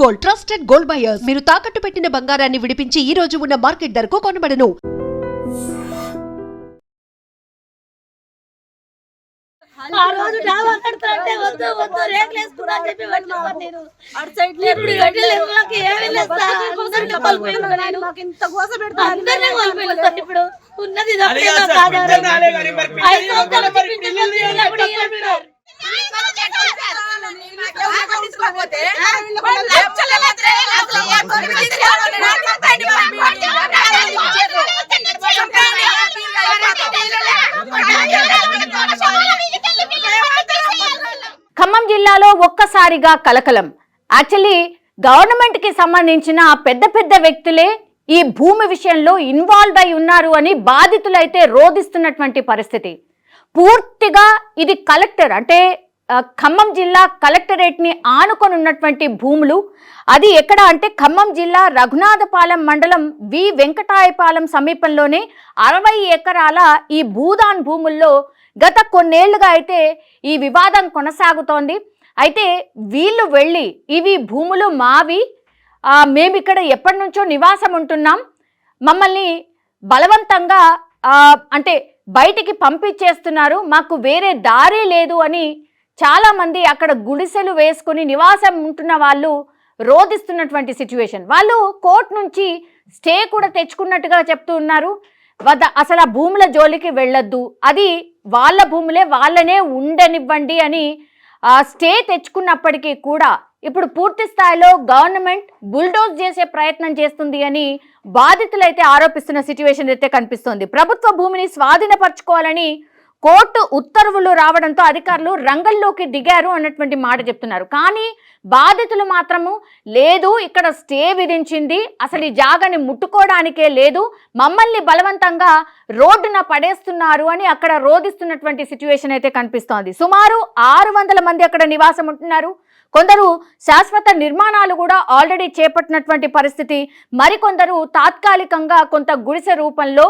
Gold, trusted gold buyers. మీరు తాకట్టు పెట్టిన బంగారాన్ని విడిపించి ఈ రోజు ఉన్న మార్కెట్ ధరకు కొనబడను. ఆ రోజు డాబా కడతారంటే వద్దు వద్దు రేకులు వేసుకున్నా అని చెప్పి వెళ్ళిపోయాను నేను. ఇప్పుడు గడ్డలకు ఏమీ లేదు సార్. అందరినీ కోల్పోయాను నేను. అందరినీ కోల్పోయాను సార్. ఇప్పుడు ఉన్నది ఇది ఒకటే నాకు ఆధారం. 5 సంవత్సరాలు చెప్పింది పిల్లలు ఈయన ఖమ్మం జిల్లాలో ఒక్కసారిగా కలకలం. యాక్చువల్లీ గవర్నమెంట్ కి సంబంధించిన పెద్ద పెద్ద వ్యక్తులే ఈ భూమి విషయంలో ఇన్వాల్వ్ అయి ఉన్నారు అని బాధితులైతే రోధిస్తున్నటువంటి పరిస్థితి. పూర్తిగా ఇది కలెక్టర్ అంటే ఖమ్మం జిల్లా కలెక్టరేట్ ని ఆనుకొని ఉన్నటువంటి భూములు. అది ఎక్కడ అంటే ఖమ్మం జిల్లా రఘునాథపాలెం మండలం వి వెంకటాయపాలెం సమీపంలోనే 60 ఎకరాల ఈ భూదాన్ భూముల్లో గత కొన్నేళ్లుగా అయితే ఈ వివాదం కొనసాగుతోంది. అయితే వీళ్ళు వెళ్ళి ఇవి భూములు మావి, మేము ఇక్కడ ఎప్పటి నుంచో నివాసం ఉంటున్నాం, మమ్మల్ని బలవంతంగా అంటే బయటికి పంపించేస్తున్నారు, మాకు వేరే దారి లేదు అని చాలామంది అక్కడ గుడిసెలు వేసుకొని నివాసం ఉంటున్న వాళ్ళు రోధిస్తున్నటువంటి సిచ్యువేషన్. వాళ్ళు కోర్టు నుంచి స్టే కూడా తెచ్చుకున్నట్టుగా చెప్తూ ఉన్నారు. అసలు ఆ భూముల జోలికి వెళ్ళొద్దు, అది వాళ్ళ భూములే, వాళ్ళనే ఉండనివ్వండి అని స్టే తెచ్చుకున్నప్పటికీ కూడా ఇప్పుడు పూర్తి స్థాయిలో గవర్నమెంట్ బుల్డోజ్ చేసే ప్రయత్నం చేస్తుంది అని బాధితులైతే ఆరోపిస్తున్న సిచ్యువేషన్ అయితే కనిపిస్తోంది. ప్రభుత్వ భూమిని స్వాధీనపరచుకోవాలని కోర్టు ఉత్తర్వులు రావడంతో అధికారులు రంగంలోకి దిగారు అన్నటువంటి మాట చెప్తున్నారు. కానీ బాధితులు మాత్రము లేదు, ఇక్కడ స్టే విధించింది, అసలు ఈ జాగాని ముట్టుకోవడానికే లేదు, మమ్మల్ని బలవంతంగా రోడ్డున పడేస్తున్నారు అని అక్కడ రోధిస్తున్నటువంటి సిచ్యువేషన్ అయితే కనిపిస్తోంది. సుమారు 600 మంది అక్కడ నివాసం ఉంటున్నారు. కొందరు శాశ్వత నిర్మాణాలు కూడా ఆల్రెడీ చేపట్టినటువంటి పరిస్థితి, మరికొందరు తాత్కాలికంగా కొంత గుడిసె రూపంలో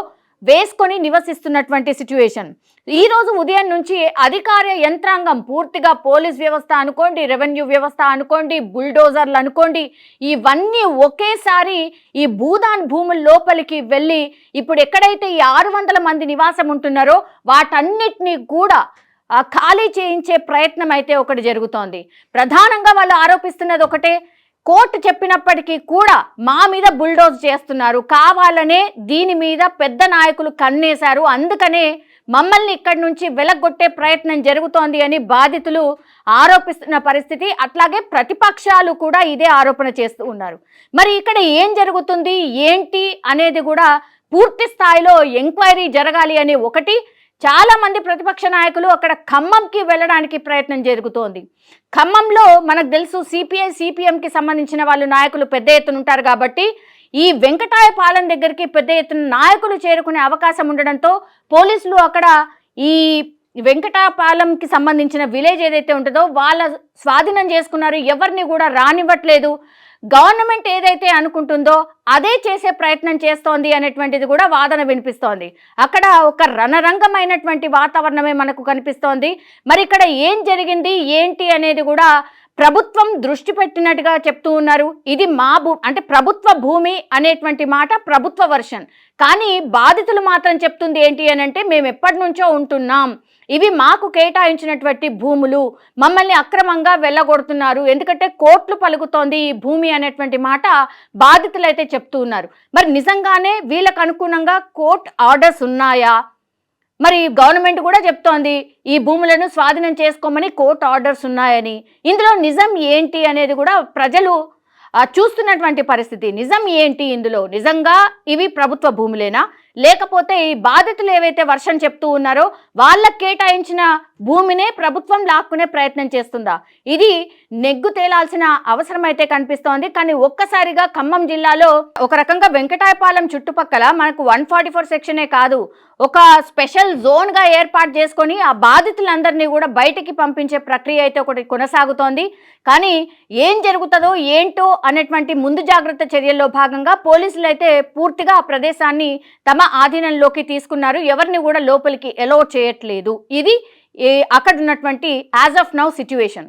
వేసుకొని నివసిస్తున్నటువంటి సిచ్యువేషన్. ఈ రోజు ఉదయం నుంచి అధికార యంత్రాంగం పూర్తిగా పోలీస్ వ్యవస్థ అనుకోండి, రెవెన్యూ వ్యవస్థ అనుకోండి, బుల్డోజర్లు అనుకోండి, ఇవన్నీ ఒకేసారి ఈ భూదాన్ భూముల లోపలికి వెళ్ళి ఇప్పుడు ఎక్కడైతే ఈ 600 మంది నివాసం ఉంటున్నారో వాటన్నిటినీ కూడా ఖాళీ చేయించే ప్రయత్నం అయితే ఒకటి జరుగుతోంది. ప్రధానంగా వాళ్ళు ఆరోపిస్తున్నది ఒకటే, కోర్టు చెప్పినప్పటికీ కూడా మా మీద బుల్డోజ్ చేస్తున్నారు, కావాలనే దీని మీద పెద్ద నాయకులు కన్నేశారు, అందుకనే మమ్మల్ని ఇక్కడి నుంచి వెలగొట్టే ప్రయత్నం జరుగుతోంది అని బాధితులు ఆరోపిస్తున్న పరిస్థితి. అట్లాగే ప్రతిపక్షాలు కూడా ఇదే ఆరోపణ చేస్తూ ఉన్నారు. మరి ఇక్కడ ఏం జరుగుతుంది ఏంటి అనేది కూడా పూర్తి స్థాయిలో ఎంక్వైరీ జరగాలి అని ఒకటి. చాలా మంది ప్రతిపక్ష నాయకులు అక్కడ ఖమ్మంకి వెళ్ళడానికి ప్రయత్నం జరుగుతోంది. ఖమ్మంలో మనకు తెలుసు సిపిఐ సిపిఎంకి సంబంధించిన వాళ్ళు నాయకులు పెద్ద ఎత్తున ఉంటారు కాబట్టి ఈ వెంకటాయపాలెం దగ్గరికి పెద్ద ఎత్తున నాయకులు చేరుకునే అవకాశం ఉండడంతో పోలీసులు అక్కడ ఈ వెంకటాయపాలెంకి సంబంధించిన విలేజ్ ఏదైతే ఉంటుందో వాళ్ళ స్వాధీనం చేసుకున్నారు, ఎవరిని కూడా రానివ్వట్లేదు. గవర్నమెంట్ ఏదైతే అనుకుంటుందో అదే చేసే ప్రయత్నం చేస్తోంది అనేటువంటిది కూడా వాదన వినిపిస్తోంది. అక్కడ ఒక రణరంగమైనటువంటి వాతావరణమే మనకు కనిపిస్తోంది. మరి ఇక్కడ ఏం జరిగింది ఏంటి అనేది కూడా ప్రభుత్వం దృష్టి పెట్టినట్టుగా చెప్తూ ఉన్నారు. ఇది మా అంటే ప్రభుత్వ భూమి అనేటువంటి మాట ప్రభుత్వ వర్షన్, కానీ బాధితులు మాత్రం చెప్తుంది ఏంటి అని అంటే మేము ఎప్పటి నుంచో ఉంటున్నాం, ఇవి మాకు కేటాయించినటువంటి భూములు, మమ్మల్ని అక్రమంగా వెళ్ళగొడుతున్నారు, ఎందుకంటే కోర్టులు పలుకుతోంది ఈ భూమి అనేటువంటి మాట బాధితులు అయితే చెప్తూ ఉన్నారు. మరి నిజంగానే వీళ్ళకు అనుగుణంగా కోర్టు ఆర్డర్స్ ఉన్నాయా? మరి గవర్నమెంట్ కూడా చెప్తోంది ఈ భూములను స్వాధీనం చేసుకోమని కోర్టు ఆర్డర్స్ ఉన్నాయని. ఇందులో నిజం ఏంటి అనేది కూడా ప్రజలు చూస్తున్నటువంటి పరిస్థితి. నిజం ఏంటి ఇందులో? నిజంగా ఇవి ప్రభుత్వ భూములేనా, లేకపోతే ఈ బాధితులు ఏవైతే వర్షం చెప్తూ ఉన్నారో వాళ్ళకి కేటాయించిన భూమినే ప్రభుత్వం లాక్కునే ప్రయత్నం చేస్తుందా? ఇది నెగ్గు తేలాల్సిన అవసరం అయితే కనిపిస్తోంది. కానీ ఒక్కసారిగా ఖమ్మం జిల్లాలో ఒక రకంగా వెంకటాయపాలెం చుట్టుపక్కల మనకు 144 సెక్షనే కాదు, ఒక స్పెషల్ జోన్గా ఏర్పాటు చేసుకొని ఆ బాధితులందరినీ కూడా బయటికి పంపించే ప్రక్రియ అయితే ఒకటి కొనసాగుతోంది. కానీ ఏం జరుగుతుందో ఏంటో అనేటువంటి ముందు జాగ్రత్త చర్యల్లో భాగంగా పోలీసులు అయితే పూర్తిగా ఆ ప్రదేశాన్ని తమ ఆధీనంలోకి తీసుకున్నారు, ఎవరిని కూడా లోపలికి అలౌ చేయట్లేదు. ఇది అక్కడ ఉన్నటువంటి యాజ్ ఆఫ్ నౌ సిచ్యువేషన్.